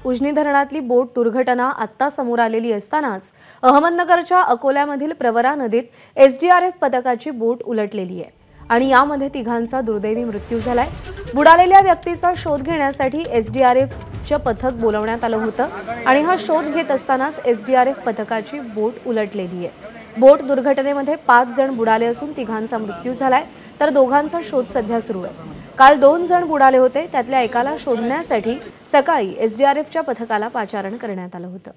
उजनी धरणातली बोट दुर्घटना आत्ता समोर आलेली असतानाच अहमदनगरच्या अकोल्यामधील प्रवरा नदीत एसडीआरएफ पथकाची बोट उलटलेली आहे आणि यामध्ये तिघांचा दुर्दैवी मृत्यू झालाय। बुडालेल्या व्यक्तीचा शोध घेण्यासाठी एसडीआरएफचे पथक बोलवण्यात आलं होतं आणि हा शोध घेत असतानाच एसडीआरएफ पथकाची बोट उलटलेली आहे। बोट दुर्घटनेमध्ये 5 जण बुडाले असून तिघांचा मृत्यू झालाय तर दोघांचा शोध सध्या सुरू आहे। काल 2 जण बुडाले होते, त्यातल्या एकाला शोधण्यासाठी सकाळी एसडीआरएफच्या पथकाला पाचारण करण्यात आलं होतं।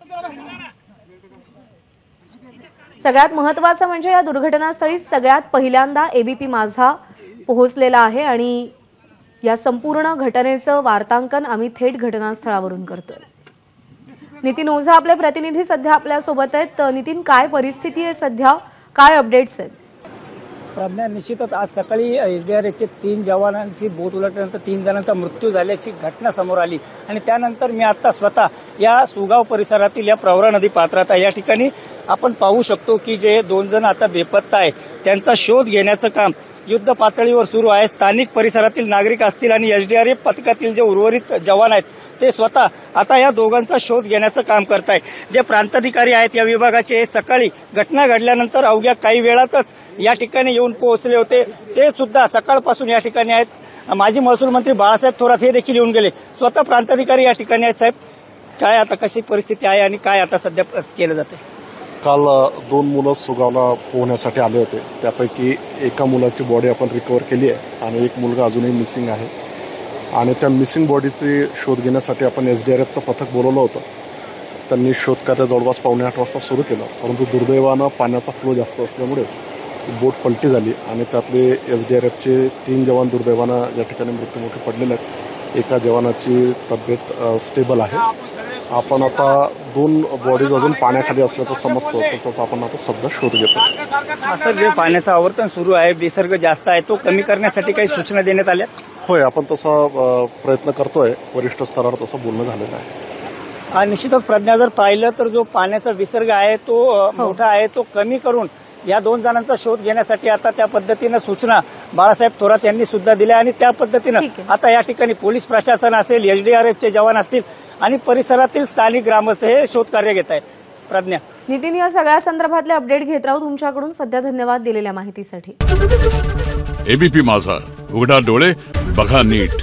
सगळ्यात महत्त्वाचं म्हणजे या दुर्घटनास्थळी सगळ्यात पहिल्यांदा एबीपी माझा पोहोचलेला आहे आणि या संपूर्ण घटनेचं वार्तांकन आम्ही थेट घटनास्थळावरून करतोय। नितीन ओझा आपले प्रतिनिधी सध्या आपल्या सोबत आहेत। नितीन, काय परिस्थिती आहे सध्या, काय अपडेट्स आहेत? प्रज्ञा, निश्चितच आज सकाळी एसडीआरएफचे 3 जवानांची बोट उलटल्यानंतर 3 जणांचा मृत्यू झाल्याची घटना समोर आली आणि त्यानंतर मी आता स्वतः या सुगाव परिसरातील या प्रवरा नदी पात्रात आहे। या ठिकाणी आपण पाहू शकतो की जे 2 जण आता बेपत्ता आहे त्यांचा शोध घेण्याचं काम युद्ध पातळीवर सुरू आहे। स्थानिक परिसरातील नागरिक असतील आणि एसडीआरएफ पथकातील जे उर्वरित जवान आहेत ते स्वतः आता या दोघांचा शोध घेण्याचं काम करत आहेत। जे प्रांताधिकारी आहेत या विभागाचे सकाळी घटना घडल्यानंतर अवघ्या काही वेळातच या ठिकाणी येऊन पोहोचले होते, ते सुद्धा सकाळपासून या ठिकाणी आहेत। माजी महसूल मंत्री बाळासाहेब थोरात हे देखील येऊन गेले, स्वतः प्रांताधिकारी या ठिकाणी आहेत। साहेब, काय आता कशी परिस्थिती आहे आणि काय आता सध्या केलं जाते? काल 2 मुलं सुगावला पोहण्यासाठी आले होते, त्यापैकी एका मुलाची बॉडी आपण रिकव्हर केली आहे आणि एक मुलगा अजूनही मिसिंग आहे आणि त्या मिसिंग बॉडीचे शोध घेण्यासाठी आपण एसडीआरएफचं पथक बोलवलं होतं। त्यांनी शोधकार्य जवळपास 7:45 वाजता सुरू केलं, परंतु दुर्दैवानं पाण्याचा फ्लो जास्त असल्यामुळे बोट पलटी झाली आणि त्यातले एसडीआरएफचे 3 जवान दुर्दैवानं या ठिकाणी मृत्युमुखी पडलेले आहेत। एका जवानाची तब्येत स्टेबल आहे। आपण आता 2 बॉडीज अजून पाण्याखाली असल्याचं समजतं, त्याचा आपण आता सध्या शोध घेतो। सर, जे पाण्याचं आवर्तन सुरू आहे, विसर्ग जास्त आहे, तो कमी करण्यासाठी काही सूचना देण्यात आल्या? होय, आपण तसा प्रयत्न करतोय, वरिष्ठ स्तरावर तसं बोलणं झालेलं आहे। निश्चितच प्रज्ञा, जर पाहिलं तर जो पाण्याचा विसर्ग आहे तो मोठा आहे, तो कमी करून या 2 जणांचा शोध घेण्यासाठी आता त्या पद्धतीनं सूचना बाळासाहेब थोरात यांनी सुद्धा दिल्या आणि त्या पद्धतीनं आता या ठिकाणी पोलीस प्रशासन असेल, एसडीआरएफचे जवान असतील आणि परिसरातील स्थानिक ग्रामस्थ हे शोध कार्य घेत आहेत। प्रज्ञा, नितीन, या सगळ्या संदर्भातले अपडेट घेत राहू तुमच्याकडून। सध्या धन्यवाद दिलेल्या माहितीसाठी। एबीपी माझा, उघडा डोळे बघा नीट।